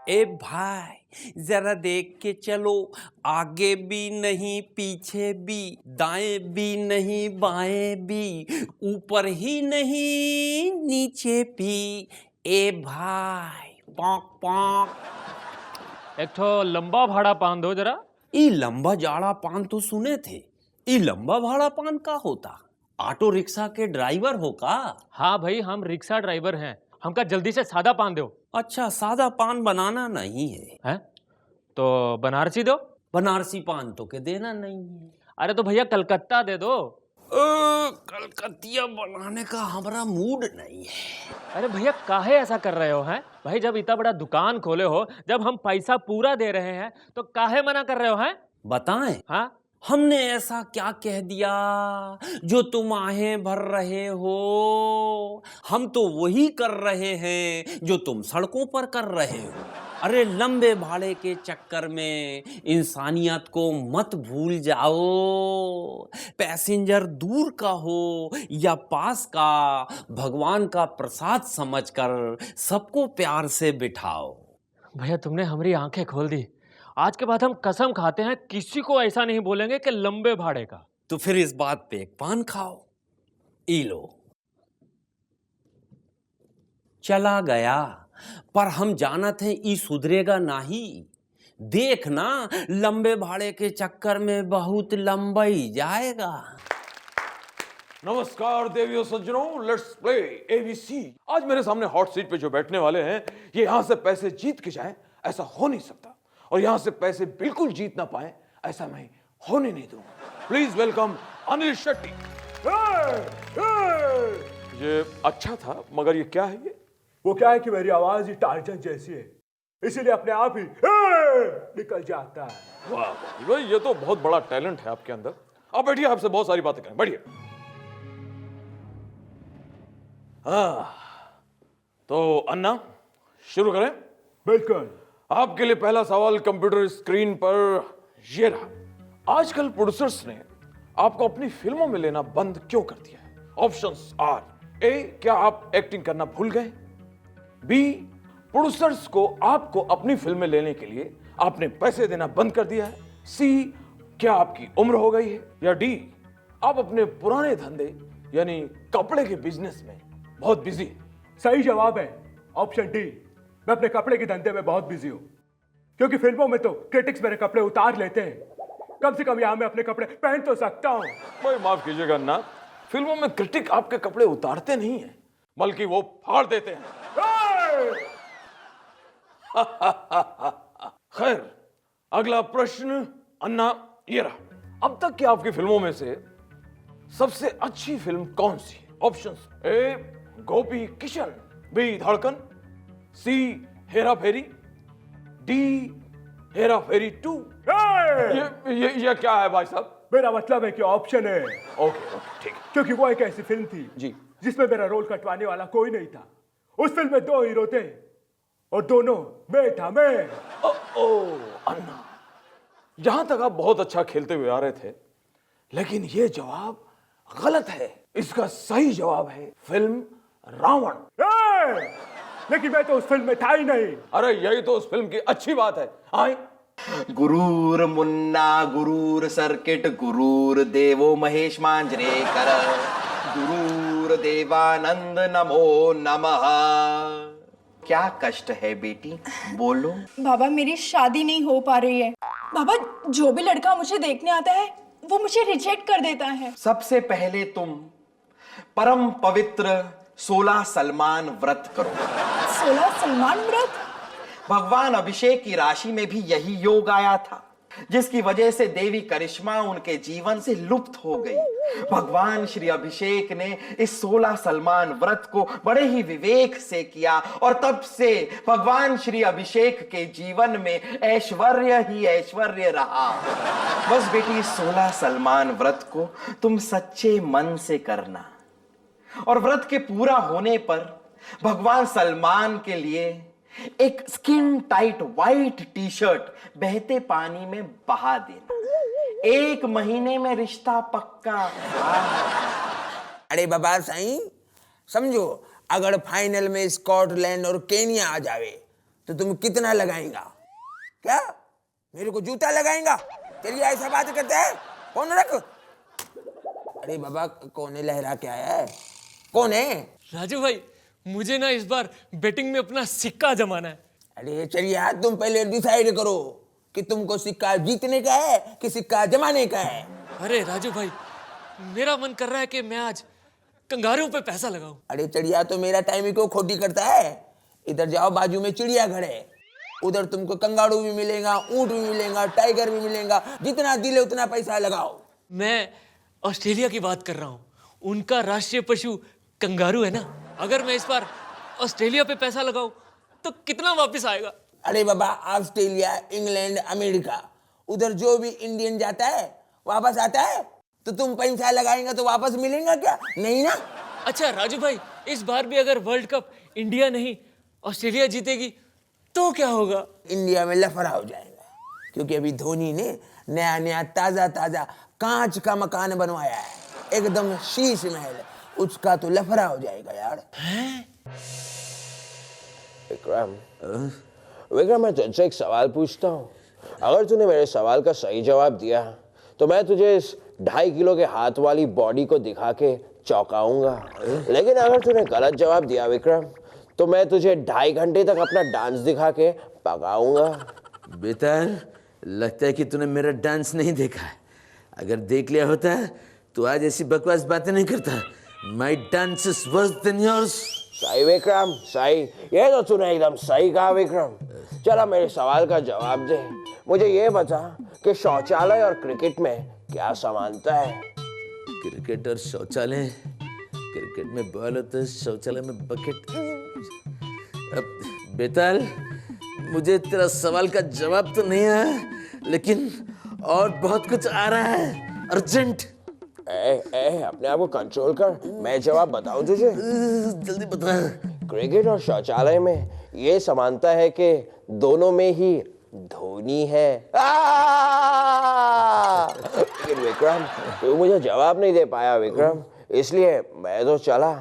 ए भाई जरा देख के चलो, आगे भी नहीं पीछे भी, दाएं भी नहीं बाएं भी, ऊपर ही नहीं नीचे भी। ए भाई पॉक पॉक। एक ठो लंबा भाड़ा पान दो जरा। ई लंबा जाड़ा पान तो सुने थे, ई लंबा भाड़ा पान का होता? ऑटो रिक्शा के ड्राइवर हो का? हाँ भाई, हम रिक्शा ड्राइवर हैं। हमका जल्दी से सादा पान दो। अच्छा, सादा पान बनाना नहीं है? हैं? तो बनारसी दो। बनारसी पान तो के देना नहीं है। अरे तो भैया कलकत्ता दे दो। कलकतिया बनाने का हमारा मूड नहीं है। अरे भैया काहे ऐसा कर रहे हो हैं? भाई जब इतना बड़ा दुकान खोले हो, जब हम पैसा पूरा दे रहे हैं, तो काहे मना कर रहे हो हैं? बताएं, हाँ? हमने ऐसा क्या कह दिया जो तुम आहें भर रहे हो? हम तो वही कर रहे हैं जो तुम सड़कों पर कर रहे हो। अरे लंबे भाड़े के चक्कर में इंसानियत को मत भूल जाओ। पैसेंजर दूर का हो या पास का, भगवान का प्रसाद समझकर सबको प्यार से बिठाओ। भैया तुमने हमारी आंखें खोल दी। आज के बाद हम कसम खाते हैं किसी को ऐसा नहीं बोलेंगे कि लंबे भाड़े का। तो फिर इस बात पे एक पान खाओ। ई लो। चला गया, पर हम जानत हैं ई सुधरेगा नहीं। देखना, लंबे भाड़े के चक्कर में बहुत लंबाई जाएगा। नमस्कार देवियों सज्जनों, लेट्स प्ले एबीसी। आज मेरे सामने हॉट सीट पे जो बैठने वाले हैं, ये यहां से पैसे जीत के जाएं ऐसा हो नहीं सकता, और यहां से पैसे बिल्कुल जीत ना पाए ऐसा मैं होने नहीं दूंगा। Please welcome Anil Shetty. ये अच्छा था, मगर ये क्या है? ये वो क्या है कि मेरी आवाज ही टार्जन जैसी है, इसीलिए अपने आप ही निकल जाता है। वाह भाई, ये तो बहुत बड़ा टैलेंट है आपके अंदर। आप बैठिए, आपसे बहुत सारी बातें करें, बैठिए। तो अन्ना शुरू करें? बिल्कुल। आपके लिए पहला सवाल कंप्यूटर स्क्रीन पर ये रहा। आजकल प्रोड्यूसर्स ने आपको अपनी फिल्मों में लेना बंद क्यों कर दिया है? ऑप्शंस आर: ए, क्या आप एक्टिंग करना भूल गए? बी, प्रोड्यूसर्स को आपको अपनी फिल्में लेने के लिए आपने पैसे देना बंद कर दिया है? सी, क्या आपकी उम्र हो गई है? या डी, आप अपने पुराने धंधे यानी कपड़े के बिजनेस में बहुत बिजी हैं? सही जवाब है ऑप्शन डी। मैं अपने कपड़े के धंधे में बहुत बिजी हूँ, क्योंकि फिल्मों में तो क्रिटिक्स मेरे कपड़े उतार लेते हैं। कम से कम यहाँ मैं अपने कपड़े पहन तो सकता हूँ। भाई माफ कीजिएगा अन्ना, फिल्मों में क्रिटिक आपके कपड़े उतारते नहीं है, बल्कि वो फाड़ देते हैं। खैर, अगला प्रश्न अन्ना ये रहा। अब तक की आपकी फिल्मों में से सबसे अच्छी फिल्म कौन सी है? ऑप्शंस: ए, गोपी किशन, बी, धड़कन, सी, हेरा फेरी, डी, हेरा फेरी 2। ये क्या है भाई साहब? मेरा मतलब है कि ऑप्शन है। ओके, ठीक है। क्योंकि वो एक ऐसी फिल्म थी जी, जिसमें मेरा रोल कटवाने वाला कोई नहीं था। उस फिल्म में 2 हीरो थे और दोनों मैं था। मैं अन्ना, जहां तक आप बहुत अच्छा खेलते हुए आ रहे थे, लेकिन ये जवाब गलत है। इसका सही जवाब है फिल्म रावण। लेकिन मैं तो उस फिल्म में था ही नहीं। अरे यही तो उस फिल्म की अच्छी बात है। आए गुरूर मुन्ना, गुरूर सर्किट, गुरूर देवो महेश मांजरेकर, गुरूर देवानंद नमो नमः। क्या कष्ट है बेटी, बोलो। बाबा मेरी शादी नहीं हो पा रही है। बाबा जो भी लड़का मुझे देखने आता है वो मुझे रिजेक्ट कर देता है। सबसे पहले तुम परम पवित्र 16 सलमान व्रत करो। 16 सलमान व्रत? भगवान अभिषेक की राशि में भी यही योग आया था, जिसकी वजह से देवी करिश्मा उनके जीवन से लुप्त हो गई। भगवान श्री अभिषेक ने इस 16 सलमान व्रत को बड़े ही विवेक से किया, और तब से भगवान श्री अभिषेक के जीवन में ऐश्वर्य ही ऐश्वर्य रहा। बस बेटी, 16 सलमान व्रत को तुम सच्चे मन से करना, और व्रत के पूरा होने पर भगवान सलमान के लिए एक skin tight white T shirt बहते पानी में बहा देना। 1 महीने में रिश्ता पक्का। अरे बाबा साईं, समझो अगर फाइनल में स्कॉटलैंड और केनिया आ जावे तो तुम कितना लगाएगा? क्या मेरे को जूता लगाएगा? चलिए ऐसा बात करते हैं। कौन रख? अरे बाबा कौन लहरा के आया है? कौन है? राजू भाई, मुझे ना इस बार बेटिंग में अपना सिक्का जमाना है। अरे चलिए यार, तुम पहले डिसाइड करो कि तुमको सिक्का जीतने का है कि सिक्का जमाने का है। अरे राजू भाई, मेरा मन कर रहा है कि मैं आज कंगारू पे पैसा लगाऊं। अरे चिड़िया तो मेरा टाइम ही क्यों खोटी करता है? इधर जाओ, बाजू में चिड़ियाघर है, उधर तुमको कंगारू भी मिलेगा, ऊंट भी मिलेगा, टाइगर भी मिलेगा। जितना दिल है उतना पैसा लगाओ। मैं ऑस्ट्रेलिया की बात कर रहा हूँ, उनका राष्ट्रीय पशु कंगारू है ना। अगर मैं इस बार ऑस्ट्रेलिया पे पैसा लगाऊं तो कितना वापस आएगा? अरे बाबा, ऑस्ट्रेलिया, इंग्लैंड, अमेरिका, उधर जो भी इंडियन जाता है वापस आता है। तो तुम पैसा लगाएंगे तो वापस मिलेगा क्या? नहीं ना। अच्छा राजू भाई, इस बार भी अगर वर्ल्ड कप इंडिया नहीं ऑस्ट्रेलिया जीतेगी तो क्या होगा? इंडिया में लफड़ा हो जाएगा, क्योंकि अभी धोनी ने नया नया ताजा ताजा कांच का मकान बनवाया है, एकदम शीश महल। उसका तो लफड़ा हो जाएगा यार। विक्रम, विक्रम मैं तुझसे एक सवाल पूछता हूँ। अगर तूने मेरे सवाल का सही जवाब दिया तो मैं तुझे इस 2.5 किलो के हाथ वाली बॉडी को दिखा के चौंकाऊंगा। लेकिन अगर तूने गलत जवाब दिया विक्रम, तो मैं तुझे 2.5 घंटे तक अपना डांस दिखा के पकाऊंगा। बेटा, लगता है कि तूने मेरा डांस नहीं देखा है। अगर देख लिया होता तो आज ऐसी बकवास बातें नहीं करता। My dance is worse than yours. सही विक्रम, सही। ये तो तूने एकदम सही कहा विक्रम। चला मेरे सवाल का जवाब दे। मुझे ये बता कि शौचालय और क्रिकेट में क्या समानता है? क्रिकेट और शौचालय, क्रिकेट में बॉल होता है, शौचालय में बकेट। अब बेताल, मुझे तेरा सवाल का जवाब तो नहीं आया, लेकिन और बहुत कुछ आ रहा है अर्जेंट। अपने आप को कंट्रोल कर, मैं जवाब बताऊं तुझे? जल्दी बता। क्रिकेट और शौचालय में ये समानता है कि दोनों में ही धोनी है। लेकिन विक्रम, तू मुझे जवाब नहीं दे पाया विक्रम, इसलिए मैं तो चला।